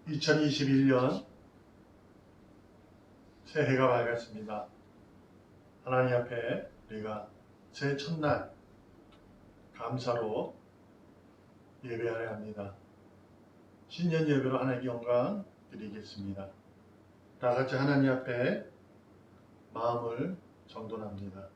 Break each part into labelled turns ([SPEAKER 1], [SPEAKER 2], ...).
[SPEAKER 1] 2021년 새해가 밝았습니다. 하나님 앞에 우리가 새해 첫날 감사로 예배하려 합니다. 신년 예배로 하나님께 영광 드리겠습니다. 다 같이 하나님 앞에 마음을 정돈합니다.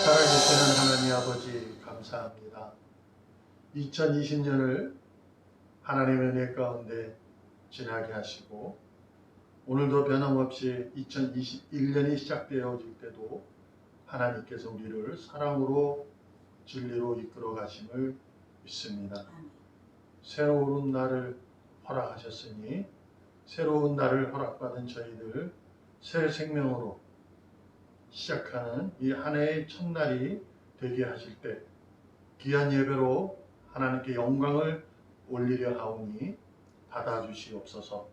[SPEAKER 1] 살아계시는 하나님 아버지 감사합니다. 2020년을 하나님의 은혜 가운데 지나게 하시고 오늘도 변함없이 2021년이 시작되어질 때도 하나님께서 우리를 사랑으로 진리로 이끌어 가심을 믿습니다. 새로운 날을 허락하셨으니 새로운 날을 허락받은 저희들 새 생명으로 시작하는 이 한 해의 첫날이 되게 하실 때 귀한 예배로 하나님께 영광을 올리려 하오니 받아주시옵소서.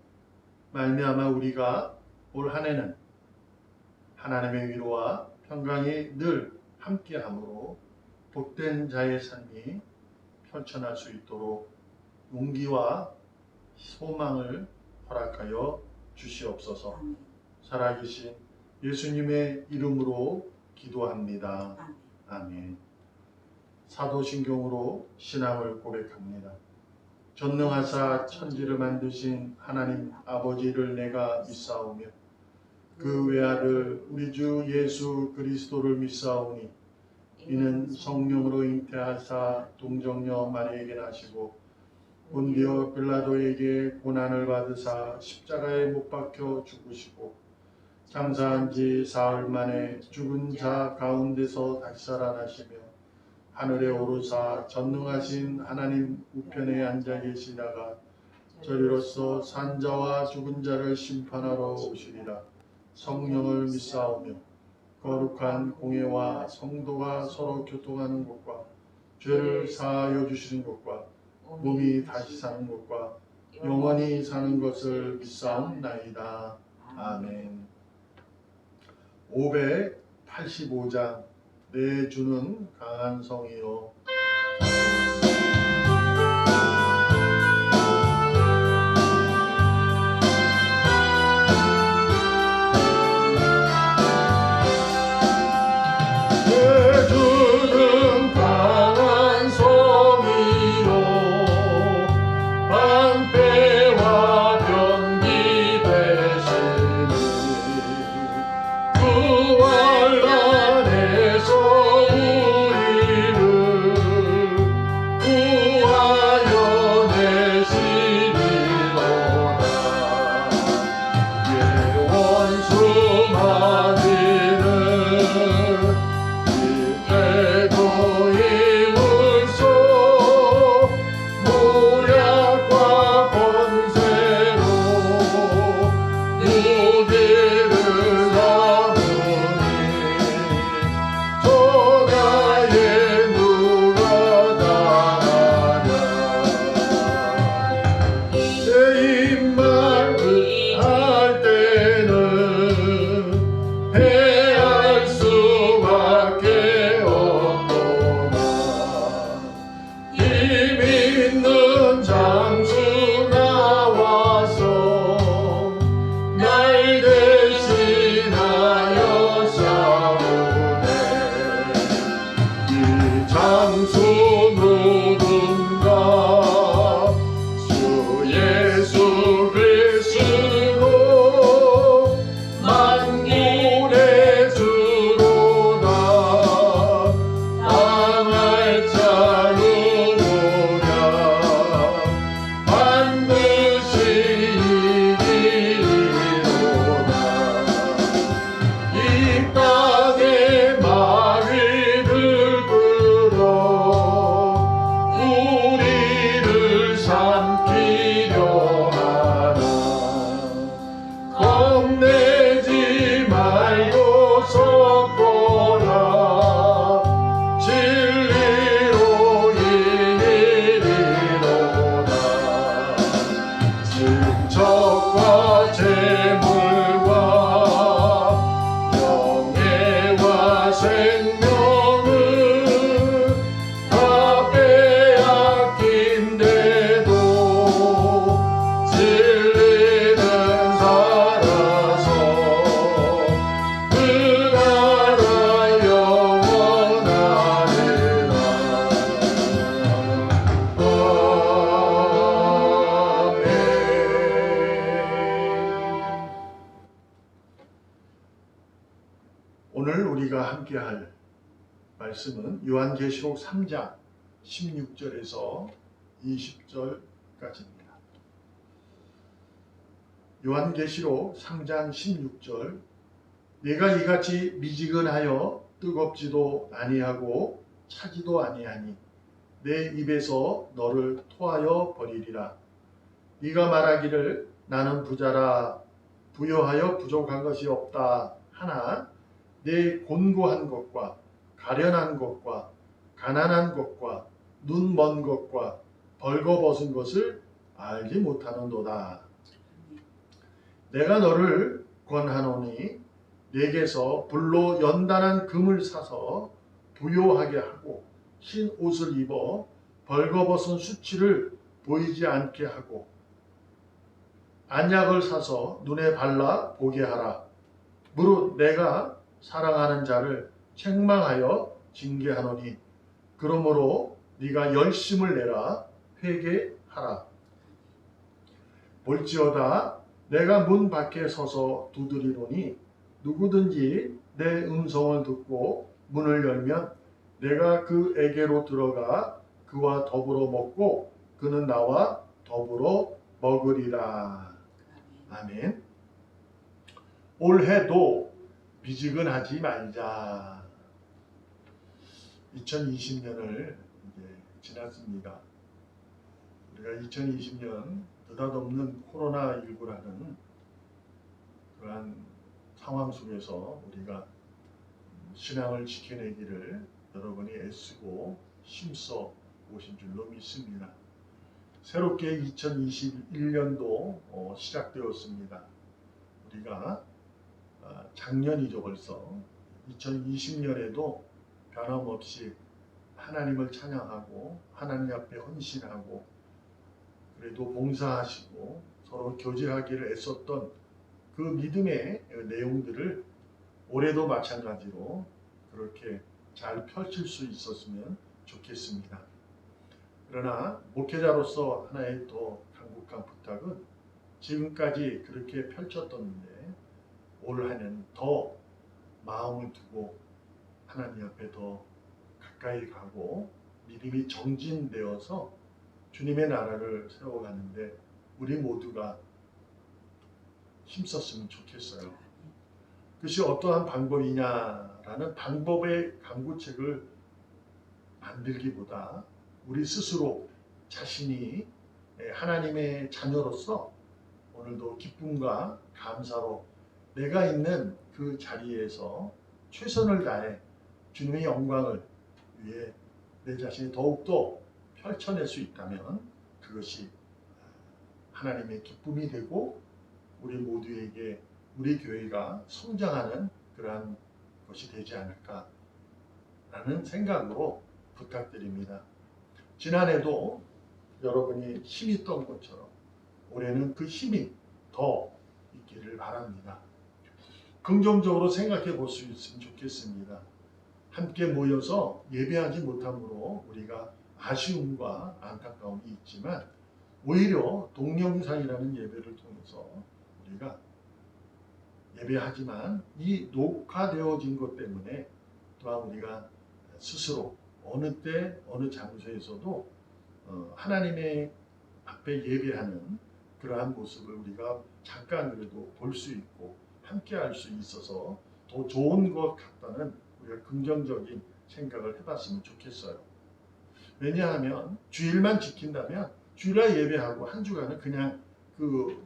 [SPEAKER 1] 말미암아 우리가 올 한 해는 하나님의 위로와 평강이 늘 함께함으로 복된 자의 삶이 펼쳐날 수 있도록 용기와 소망을 허락하여 주시옵소서. 살아계신 예수님의 이름으로 기도합니다. 아멘. 사도신경으로 신앙을 고백합니다. 전능하사 천지를 만드신 하나님 아버지를 내가 믿사오며 그 외아들 우리 주 예수 그리스도를 믿사오니 이는 성령으로 잉태하사 동정녀 마리에게 나시고 본디오 빌라도에게 고난을 받으사 십자가에 못 박혀 죽으시고 장사한 지 사흘 만에 죽은 자 가운데서 다시 살아나시며 하늘에 오르사 전능하신 하나님 우편에 앉아 계시다가 저리로서 산자와 죽은 자를 심판하러 오시리라. 성령을 믿사오며 거룩한 공예와 성도가 서로 교통하는 것과 죄를 사하여 주시는 것과 몸이 다시 사는 것과 영원히 사는 것을 믿사옵나이다. 아멘. 585장 내 주는 강한 성이요 내 주는 강한 성이요 방패와 병기 되시니 그 환난에서 우리를 오늘 우리가 함께할 말씀은 요한계시록 3장 16절에서 20절까지입니다. 요한계시록 3장 16절 내가 이같이 미지근하여 뜨겁지도 아니하고 차지도 아니하니 내 입에서 너를 토하여 버리리라. 네가 말하기를 나는 부자라 부여하여 부족한 것이 없다 하나 내 곤고한 것과 가련한 것과 가난한 것과 눈 먼 것과 벌거벗은 것을 알지 못하는도다. 내가 너를 권하노니 내게서 불로 연단한 금을 사서 부요하게 하고 흰 옷을 입어 벌거벗은 수치를 보이지 않게 하고 안약을 사서 눈에 발라 보게 하라. 무릇 내가 사랑하는 자를 책망하여 징계하노니 그러므로 네가 열심을 내라 회개하라. 볼지어다 내가 문 밖에 서서 두드리노니 누구든지 내 음성을 듣고 문을 열면 내가 그에게로 들어가 그와 더불어 먹고 그는 나와 더불어 먹으리라. 아멘. 올해도 미지근하지 말자. 2020년을 이제 지났습니다. 우리가 2020년 느닷없는 코로나19라는 그러한 상황 속에서 우리가 신앙을 지켜내기를 여러분이 애쓰고 힘써 오신 줄로 믿습니다. 새롭게 2021년도 시작되었습니다. 우리가 작년이죠 벌써. 2020년에도 변함없이 하나님을 찬양하고 하나님 앞에 헌신하고 그래도 봉사하시고 서로 교제하기를 애썼던 그 믿음의 내용들을 올해도 마찬가지로 그렇게 잘 펼칠 수 있었으면 좋겠습니다. 그러나 목회자로서 하나의 더 간곡한 부탁은 지금까지 그렇게 펼쳤던데 올 한해는 더 마음을 두고 하나님 앞에 더 가까이 가고 믿음이 정진되어서 주님의 나라를 세워가는데 우리 모두가 힘썼으면 좋겠어요. 그것이 어떠한 방법이냐라는 방법의 강구책을 만들기보다 우리 스스로 자신이 하나님의 자녀로서 오늘도 기쁨과 감사로 내가 있는 그 자리에서 최선을 다해 주님의 영광을 위해 내 자신이 더욱더 펼쳐낼 수 있다면 그것이 하나님의 기쁨이 되고 우리 모두에게 우리 교회가 성장하는 그러한 것이 되지 않을까라는 생각으로 부탁드립니다. 지난해도 여러분이 힘이 있던 것처럼 올해는 그 힘이 더 있기를 바랍니다. 긍정적으로 생각해 볼 수 있으면 좋겠습니다. 함께 모여서 예배하지 못함으로 우리가 아쉬움과 안타까움이 있지만 오히려 동영상이라는 예배를 통해서 우리가 예배하지만 이 녹화되어진 것 때문에 또한 우리가 스스로 어느 때 어느 장소에서도 하나님의 앞에 예배하는 그러한 모습을 우리가 잠깐 그래도 볼 수 있고 함께 할 수 있어서 더 좋은 것 같다는 우리가 긍정적인 생각을 해봤으면 좋겠어요. 왜냐하면 주일만 지킨다면 주일날 예배하고 한 주간은 그냥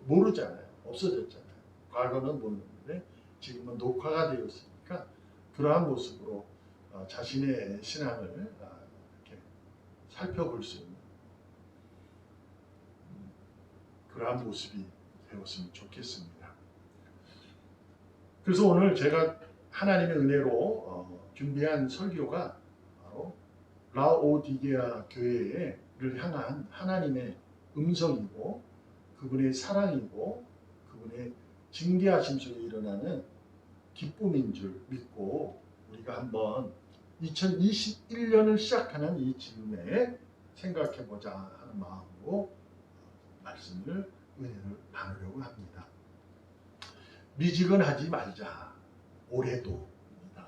[SPEAKER 1] 모르잖아요. 없어졌잖아요. 과거는 모르는데 지금은 녹화가 되었으니까 그러한 모습으로 자신의 신앙을 이렇게 살펴볼 수 있는 그러한 모습이 되었으면 좋겠습니다. 그래서 오늘 제가 하나님의 은혜로 준비한 설교가 바로 라오디게아 교회를 향한 하나님의 음성이고 그분의 사랑이고 그분의 징계하심 속에 일어나는 기쁨인 줄 믿고 우리가 한번 2021년을 시작하는 이 즈음에 생각해보자 하는 마음으로 말씀을 은혜를 나누려고 합니다. 미지근하지 말자. 올해도입니다.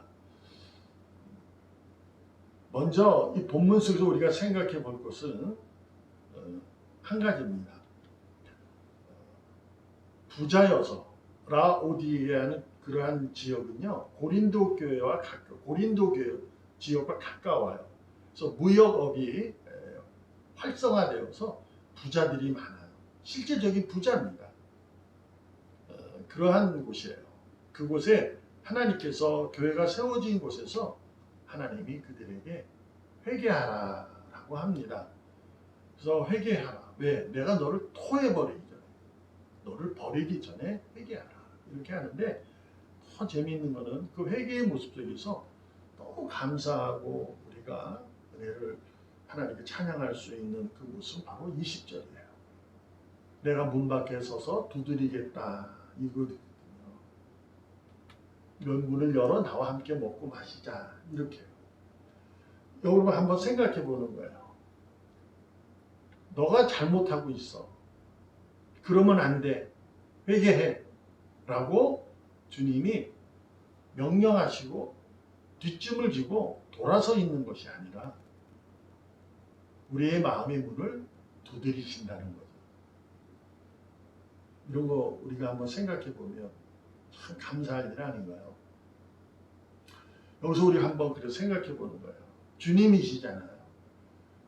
[SPEAKER 1] 먼저 이 본문 속에서 우리가 생각해 볼 것은 한 가지입니다. 부자여서 라오디게아는 그러한 지역은요 고린도 교회와 고린도 교회 지역과 가까워요. 그래서 무역업이 활성화되어서 부자들이 많아요. 실제적인 부자입니다. 그러한 곳이에요. 그곳에 하나님께서 교회가 세워진 곳에서 하나님이 그들에게 회개하라라고 합니다. 그래서 회개하라. 왜? 내가 너를 토해버리기 전에, 너를 버리기 전에 회개하라. 이렇게 하는데 더 재미있는 거는 그 회개의 모습 속에서 너무 감사하고 우리가 은혜를 하나님께 찬양할 수 있는 그 모습은 바로 20절이에요. 내가 문 밖에 서서 두드리겠다. 이거거든요. 문을 열어 나와 함께 먹고 마시자. 이렇게요. 여러분 한번 생각해 보는 거예요. 너가 잘못하고 있어. 그러면 안 돼. 회개해. 라고 주님이 명령하시고 뒷짐을 지고 돌아서 있는 것이 아니라 우리의 마음의 문을 두드리신다는 거죠. 이런 거 우리가 한번 생각해 보면 참 감사할 일 아닌가요? 여기서 우리 한번 그래서 생각해 보는 거예요. 주님이시잖아요.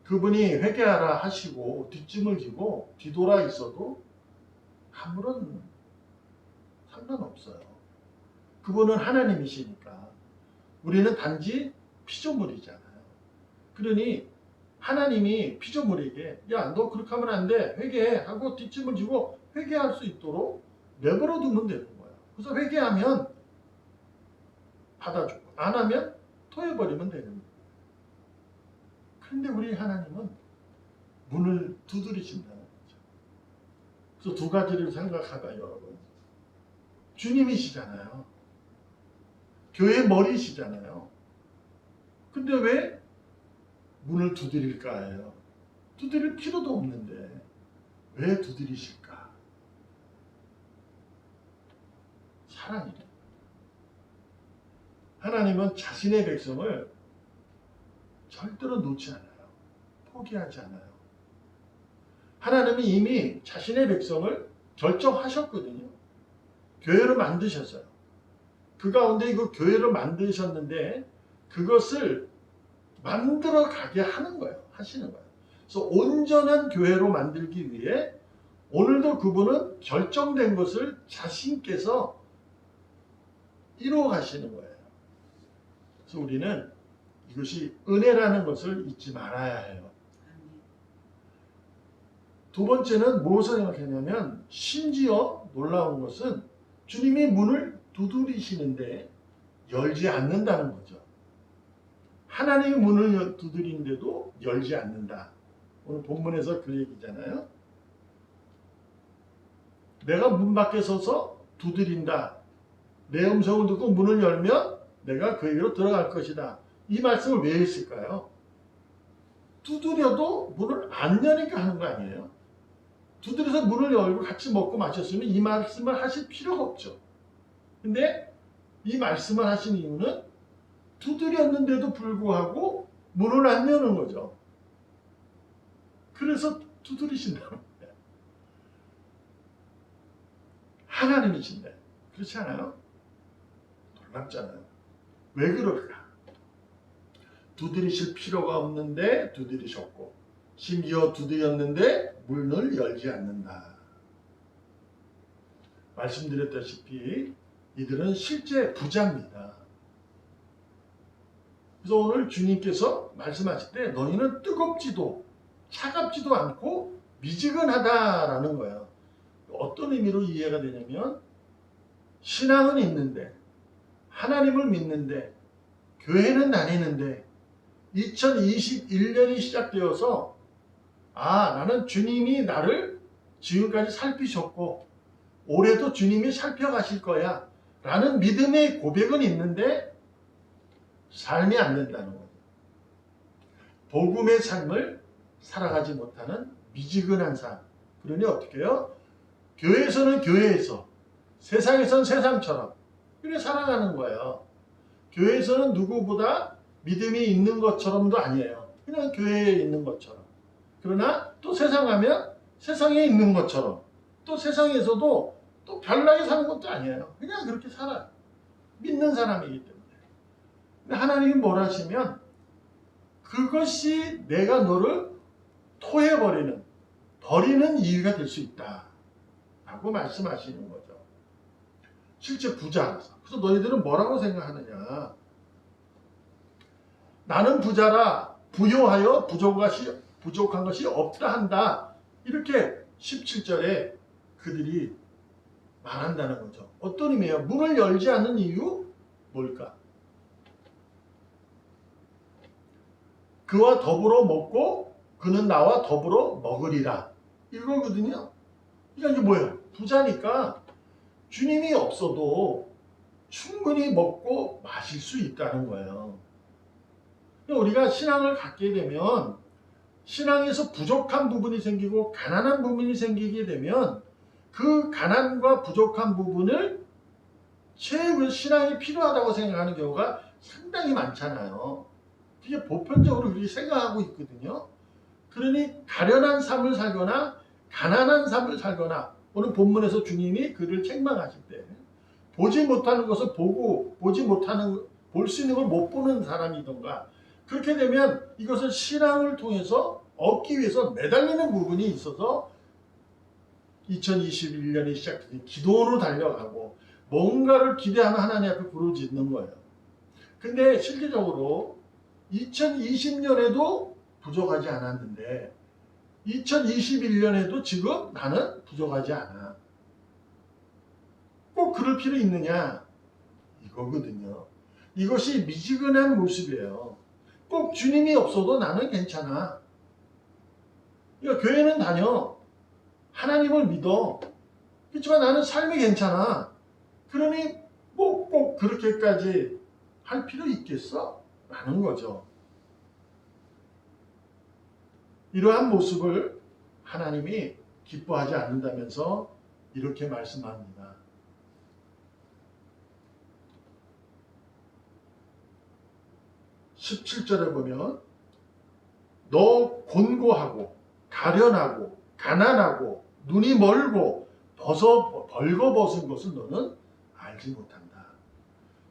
[SPEAKER 1] 그분이 회개하라 하시고 뒷짐을 지고 뒤돌아 있어도 아무런 상관없어요. 그분은 하나님이시니까 우리는 단지 피조물이잖아요. 그러니 하나님이 피조물에게 야, 너 그렇게 하면 안 돼. 회개해. 하고 뒷짐을 지고 회개할 수 있도록 내버려 두면 되는 거예요. 그래서 회개하면 받아주고 안 하면 토해버리면 되는 거예요. 그런데 우리 하나님은 문을 두드리신다는 거죠. 그래서 두 가지를 생각하다 여러분. 주님이시잖아요. 교회 머리시잖아요. 근데 왜 문을 두드릴까요? 두드릴 필요도 없는데 왜 두드리실까? 사랑이에요. 하나님은 자신의 백성을 절대로 놓지 않아요. 포기하지 않아요. 하나님은 이미 자신의 백성을 결정하셨거든요. 교회를 만드셨어요. 그 가운데 그 교회를 만드셨는데 그것을 만들어 가게 하는 거예요. 하시는 거예요. 그래서 온전한 교회로 만들기 위해 오늘도 그분은 결정된 것을 자신께서 이루어 가시는 거예요. 그래서 우리는 이것이 은혜라는 것을 잊지 말아야 해요. 두 번째는 무엇을 생각했냐면 심지어 놀라운 것은 주님이 문을 두드리시는데 열지 않는다는 거죠. 하나님이 문을 두드리는데도 열지 않는다. 오늘 본문에서 그 얘기잖아요. 내가 문 밖에 서서 두드린다. 내 음성을 듣고 문을 열면 내가 그에게로 들어갈 것이다. 이 말씀을 왜 했을까요? 두드려도 문을 안 여니까 하는 거 아니에요? 두드려서 문을 열고 같이 먹고 마셨으면 이 말씀을 하실 필요가 없죠. 근데 이 말씀을 하신 이유는 두드렸는데도 불구하고 문을 안 여는 거죠. 그래서 두드리신다는 거예요. 하나님이신데 그렇지 않아요? 놀랍잖아요. 왜 그럴까? 두드리실 필요가 없는데 두드리셨고 심지어 두드렸는데 문을 열지 않는다. 말씀드렸다시피 이들은 실제 부자입니다. 그래서 오늘 주님께서 말씀하실 때 너희는 뜨겁지도 차갑지도 않고 미지근하다라는 거예요. 어떤 의미로 이해가 되냐면 신앙은 있는데 하나님을 믿는데 교회는 다니는데 2021년이 시작되어서 나는 주님이 나를 지금까지 살피셨고 올해도 주님이 살펴가실 거야 라는 믿음의 고백은 있는데 삶이 안 된다는 거죠. 복음의 삶을 살아가지 못하는 미지근한 삶. 그러니 어떻게 해요? 교회에서는 교회에서 세상에서는 세상처럼 이렇게 살아가는 거예요. 교회에서는 누구보다 믿음이 있는 것처럼도 아니에요. 그냥 교회에 있는 것처럼. 그러나 또 세상 가면 세상에 있는 것처럼, 또 세상에서도 또 별나게 사는 것도 아니에요. 그냥 그렇게 살아요. 믿는 사람이기 때문에. 근데 하나님이 뭘 하시면 그것이 내가 너를 버리는 이유가 될 수 있다 라고 말씀하시는 거죠. 실제 부자라서. 그래서 너희들은 뭐라고 생각하느냐? 나는 부자라 부요하여 부족한 것이 없다 한다. 이렇게 17절에 그들이 말한다는 거죠. 어떤 의미예요? 문을 열지 않는 이유? 뭘까? 그와 더불어 먹고 그는 나와 더불어 먹으리라. 이거거든요. 그러니까 이게 뭐예요? 부자니까 주님이 없어도 충분히 먹고 마실 수 있다는 거예요. 우리가 신앙을 갖게 되면 신앙에서 부족한 부분이 생기고 가난한 부분이 생기게 되면 그 가난과 부족한 부분을 채우는 신앙이 필요하다고 생각하는 경우가 상당히 많잖아요. 이게 보편적으로 그렇게 생각하고 있거든요. 그러니 가련한 삶을 살거나 가난한 삶을 살거나 오늘 본문에서 주님이 그를 책망하실 때 보지 못하는 것을 보고 볼 수 있는 걸 못 보는 사람이던가 그렇게 되면 이것을 신앙을 통해서 얻기 위해서 매달리는 부분이 있어서 2021년이 시작되니 기도로 달려가고 뭔가를 기대하는 하나님 앞에 부르짖는 거예요. 근데 실질적으로 2020년에도 부족하지 않았는데 2021년에도 지금 나는 부족하지 않아. 꼭 그럴 필요 있느냐? 이거거든요. 이것이 미지근한 모습이에요. 꼭 주님이 없어도 나는 괜찮아. 그러니까 교회는 다녀. 하나님을 믿어. 그렇지만 나는 삶이 괜찮아. 그러니 꼭 그렇게까지 할 필요 있겠어? 라는 거죠. 이러한 모습을 하나님이 기뻐하지 않는다면서 이렇게 말씀합니다. 17절에 보면 너 곤고하고 가련하고 가난하고 눈이 멀고 벌거벗은 것을 너는 알지 못한다.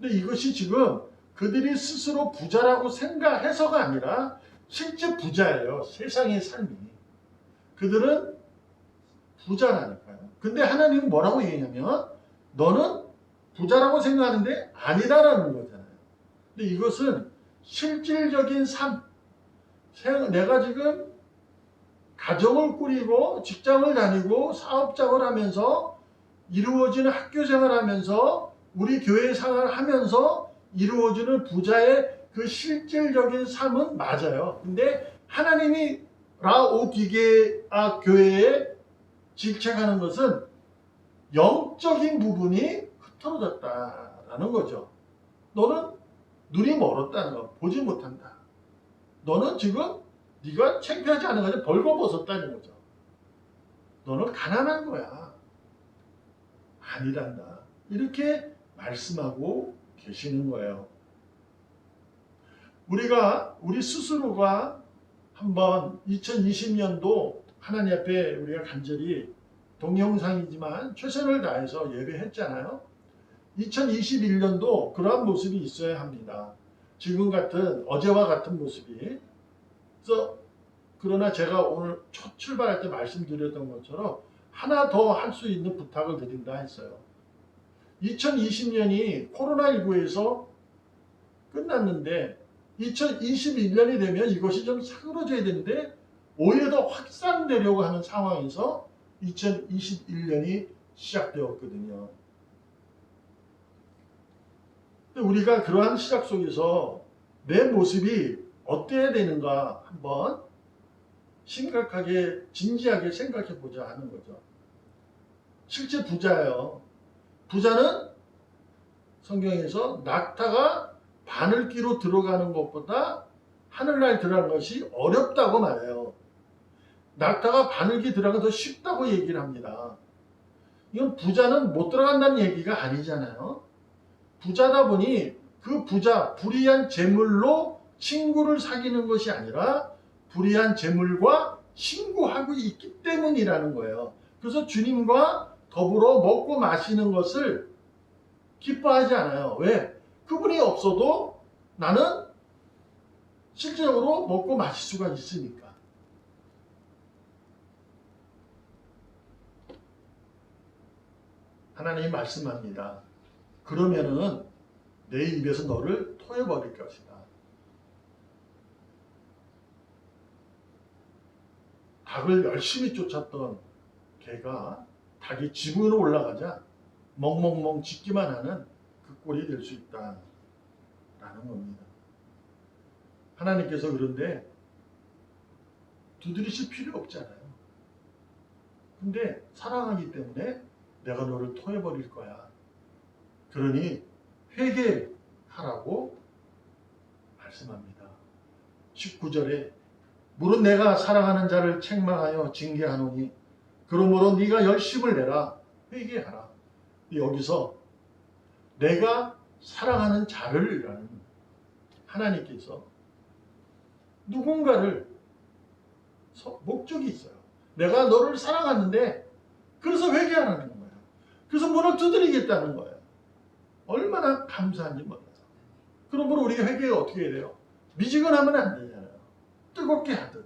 [SPEAKER 1] 근데 이것이 지금 그들이 스스로 부자라고 생각해서가 아니라 실제 부자예요. 세상의 삶이. 그들은 부자라니까요. 근데 하나님은 뭐라고 얘기하냐면 너는 부자라고 생각하는데 아니다라는 거잖아요. 근데 이것은 실질적인 삶, 내가 지금 가정을 꾸리고 직장을 다니고 사업장을 하면서 이루어지는 학교 생활하면서 우리 교회 생활을 하면서 이루어지는 부자의 그 실질적인 삶은 맞아요. 근데 하나님이 라오디게아 교회에 질책하는 것은 영적인 부분이 흐트러졌다라는 거죠. 너는 눈이 멀었다는 거, 보지 못한다. 너는 지금 네가 창피하지 않은 거지 벌거벗었다는 거죠. 너는 가난한 거야. 아니란다. 이렇게 말씀하고 계시는 거예요. 우리 스스로가 한번 2020년도 하나님 앞에 우리가 간절히 동영상이지만 최선을 다해서 예배했잖아요. 2021년도 그러한 모습이 있어야 합니다. 지금 같은 어제와 같은 모습이. 그래서 그러나 제가 오늘 첫 출발할 때 말씀드렸던 것처럼 하나 더 할 수 있는 부탁을 드린다 했어요. 2020년이 코로나19에서 끝났는데 2021년이 되면 이것이 좀 사그러져야 되는데 오히려 더 확산되려고 하는 상황에서 2021년이 시작되었거든요. 우리가 그러한 시작 속에서 내 모습이 어때야 되는가 한번 심각하게 진지하게 생각해 보자 하는 거죠. 실제 부자예요. 부자는 성경에서 낙타가 바늘귀로 들어가는 것보다 하늘날 들어가는 것이 어렵다고 말해요. 낙타가 바늘귀 들어가는 더 쉽다고 얘기를 합니다. 이건 부자는 못 들어간다는 얘기가 아니잖아요. 부자다 보니 그 불이한 재물로 친구를 사귀는 것이 아니라 불의한 재물과 신고하고 있기 때문이라는 거예요. 그래서 주님과 더불어 먹고 마시는 것을 기뻐하지 않아요. 왜? 그분이 없어도 나는 실제적으로 먹고 마실 수가 있으니까. 하나님이 말씀합니다. 그러면은 내 입에서 너를 토해버릴 것이다. 닭을 열심히 쫓았던 개가 닭이 지붕으로 올라가자 멍멍멍 짖기만 하는 그 꼴이 될 수 있다라는 겁니다. 하나님께서 그런데 두드리실 필요 없잖아요. 근데 사랑하기 때문에 내가 너를 토해버릴 거야. 그러니 회개하라고 말씀합니다. 19절에 물은 내가 사랑하는 자를 책망하여 징계하노니 그러므로 네가 열심을 내라. 회개하라. 여기서 내가 사랑하는 자를 라는 하나님께서 누군가를 목적이 있어요. 내가 너를 사랑하는데 그래서 회개하라는 거예요. 그래서 문을 두드리겠다는 거예요. 얼마나 감사한지 몰라요. 그러므로 우리가 회개가 어떻게 해야 돼요? 미지근하면 안 되잖아요. 뜨겁게 하든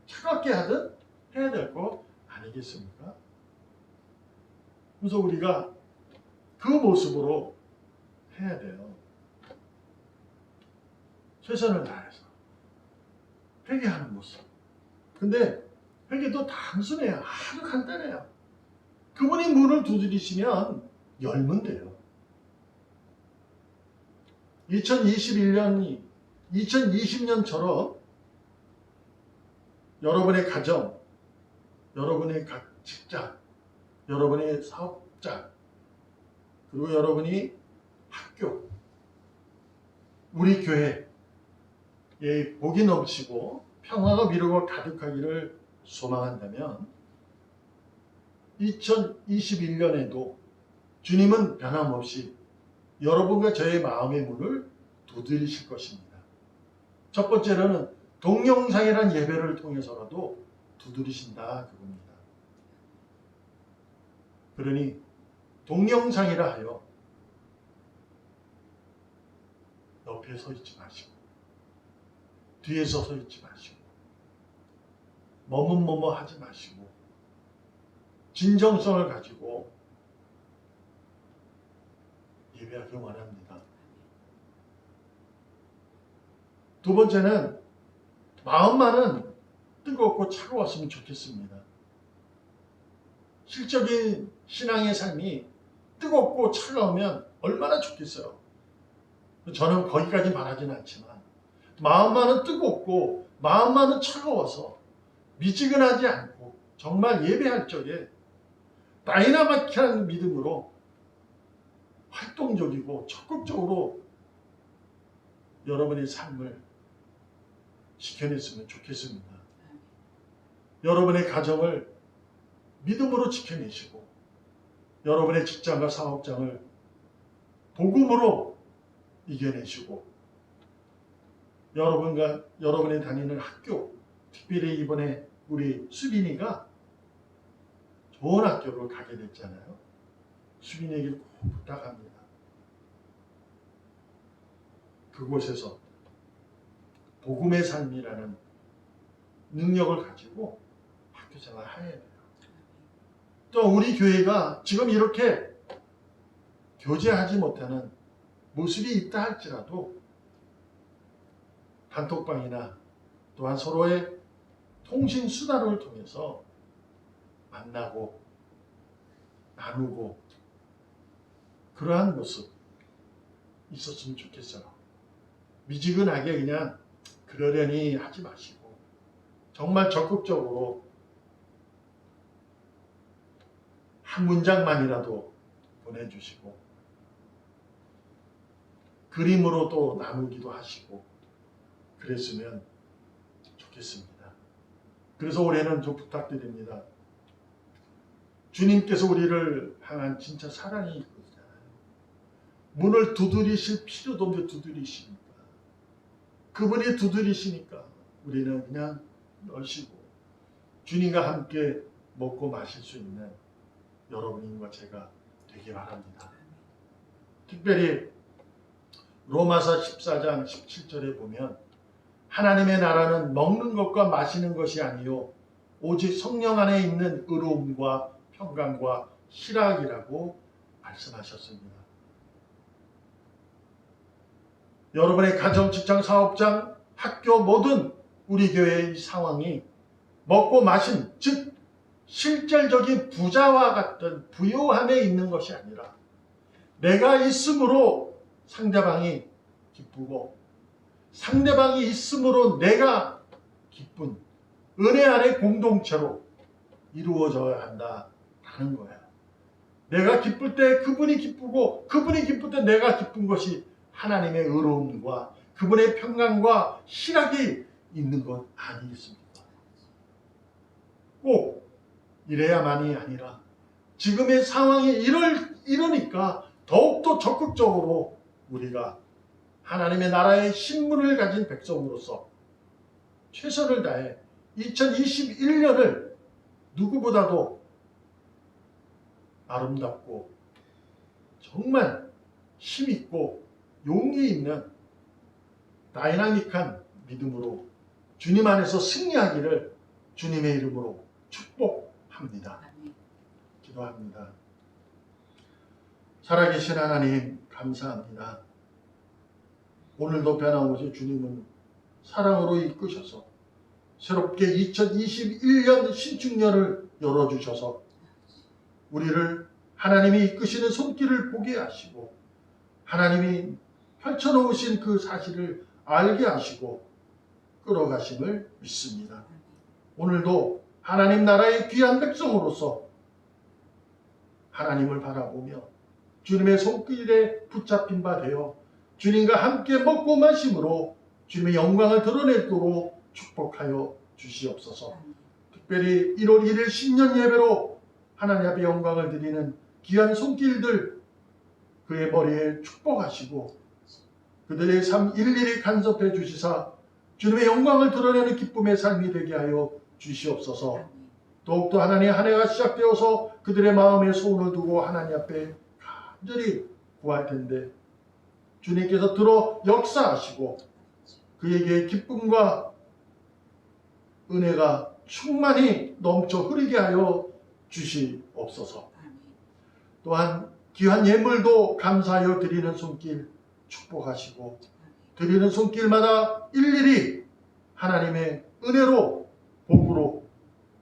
[SPEAKER 1] 차갑게 하든 해야 될 거 아니겠습니까? 그래서 우리가 그 모습으로 해야 돼요. 최선을 다해서 회개하는 모습. 근데 회개도 단순해요. 아주 간단해요. 그분이 문을 두드리시면 열면 돼요. 2021년이 2020년처럼 여러분의 가정, 여러분의 각 직장, 여러분의 사업장, 그리고 여러분이 학교, 우리 교회에 복이 넘치고 평화가 미루고 가득하기를 소망한다면 2021년에도 주님은 변함없이 여러분과 저의 마음의 문을 두드리실 것입니다. 첫 번째로는 동영상이란 예배를 통해서라도 두드리신다 그겁니다. 그러니 동영상이라 하여 옆에 서 있지 마시고 뒤에서 서 있지 마시고 머뭇머뭇 하지 마시고 진정성을 가지고 예배하기 원합니다. 두 번째는 마음만은 뜨겁고 차가웠으면 좋겠습니다. 실적인 신앙의 삶이 뜨겁고 차가우면 얼마나 좋겠어요. 저는 거기까지 바라지는 않지만 마음만은 뜨겁고 마음만은 차가워서 미지근하지 않고 정말 예배할 적에 다이나마이트한 믿음으로 활동적이고 적극적으로 여러분의 삶을 지켜냈으면 좋겠습니다. 여러분의 가정을 믿음으로 지켜내시고 여러분의 직장과 사업장을 복음으로 이겨내시고 여러분의 다니는 학교, 특별히 이번에 우리 수빈이가 좋은 학교를 가게 됐잖아요. 수빈이에게 꼭 부탁합니다. 그곳에서 복음의 삶이라는 능력을 가지고 학교 생활을 해야 돼요. 또 우리 교회가 지금 이렇게 교제하지 못하는 모습이 있다 할지라도 단톡방이나 또한 서로의 통신 수단을 통해서 만나고 나누고 그러한 모습 있었으면 좋겠어요. 미지근하게 그냥 그러려니 하지 마시고 정말 적극적으로 한 문장만이라도 보내주시고 그림으로 또 나누기도 하시고 그랬으면 좋겠습니다. 그래서 올해는 좀 부탁드립니다. 주님께서 우리를 향한 진짜 사랑이 있잖아요. 문을 두드리실 필요도 없는데 두드리시니까 그분이 두드리시니까 우리는 그냥 넣으시고 주님과 함께 먹고 마실 수 있는 여러분과 제가 되기 바랍니다. 특별히 로마서 14장 17절에 보면 하나님의 나라는 먹는 것과 마시는 것이 아니요 오직 성령 안에 있는 의로움과 평강과 희락이라고 말씀하셨습니다. 여러분의 가정, 직장, 사업장, 학교 모든 우리 교회의 상황이 먹고 마신, 즉 실질적인 부자와 같은 부요함에 있는 것이 아니라 내가 있음으로 상대방이 기쁘고 상대방이 있음으로 내가 기쁜 은혜 안의 공동체로 이루어져야 한다라는 거야. 내가 기쁠 때 그분이 기쁘고 그분이 기쁠 때 내가 기쁜 것이 하나님의 의로움과 그분의 평강과 희락이 있는 것 아니겠습니까? 꼭 이래야만이 아니라 지금의 상황이 이러니까 더욱더 적극적으로 우리가 하나님의 나라의 신분을 가진 백성으로서 최선을 다해 2021년을 누구보다도 아름답고 정말 힘있고 용기 있는 다이나믹한 믿음으로 주님 안에서 승리하기를 주님의 이름으로 축복합니다. 기도합니다. 살아계신 하나님 감사합니다. 오늘도 변함없이 주님은 사랑으로 이끄셔서 새롭게 2021년 신축년을 열어주셔서 우리를 하나님이 이끄시는 손길을 보게 하시고 하나님이 펼쳐놓으신 그 사실을 알게 하시고 끌어가심을 믿습니다. 오늘도 하나님 나라의 귀한 백성으로서 하나님을 바라보며 주님의 손길에 붙잡힌 바 되어 주님과 함께 먹고 마심으로 주님의 영광을 드러내도록 축복하여 주시옵소서. 특별히 1월 1일 신년 예배로 하나님 앞에 영광을 드리는 귀한 손길들 그의 머리에 축복하시고 그들의 삶 일일이 간섭해 주시사 주님의 영광을 드러내는 기쁨의 삶이 되게 하여 주시옵소서. 더욱더 하나님의 한 해가 시작되어서 그들의 마음에 소원을 두고 하나님 앞에 간절히 구할 텐데 주님께서 들어 역사하시고 그에게 기쁨과 은혜가 충만히 넘쳐 흐르게 하여 주시옵소서. 또한 귀한 예물도 감사하여 드리는 손길 축복하시고 드리는 손길마다 일일이 하나님의 은혜로 복으로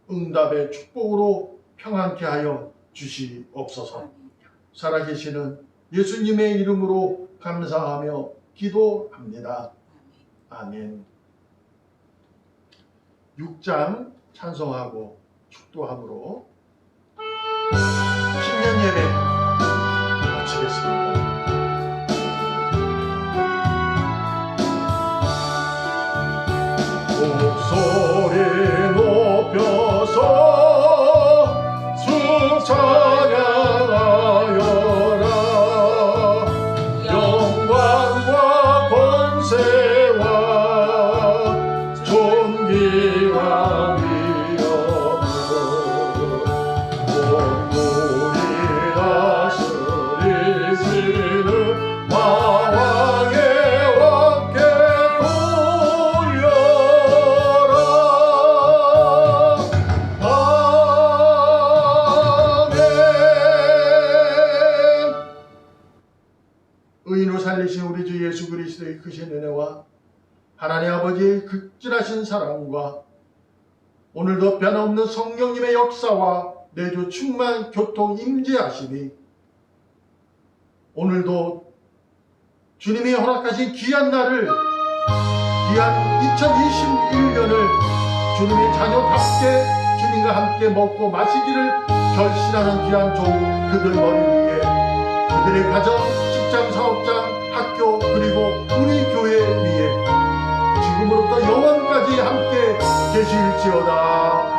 [SPEAKER 1] 응답의 축복으로 평안케 하여 주시옵소서. 살아계시는 예수님의 이름으로 감사하며 기도합니다. 아멘. 6장 찬송하고 축도함으로 신년 예배 마치겠습니다. 목소리 높여서 주 찬양하여라. 영광과 권세와 존귀와 위엄을 온물이 다스리시는 마왕의 왕께 돌려라. 아멘. 의인으로 살리신 우리 주 예수 그리스도의 크신 은혜와 하나님 아버지의 극진하신 사랑과 오늘도 변함없는 성령님의 역사와 내주 충만 교통 임재하심이 오늘도 주님이 허락하신 귀한 날을 귀한 2021년을 주님의 자녀답게 주님과 함께 먹고 마시기를 결심하는 귀한 종 그들 머리 위에 그들의 가정, 직장, 사업장, 학교 그리고 우리 교회 위에 지금으로부터 영원까지 함께 계실지어다.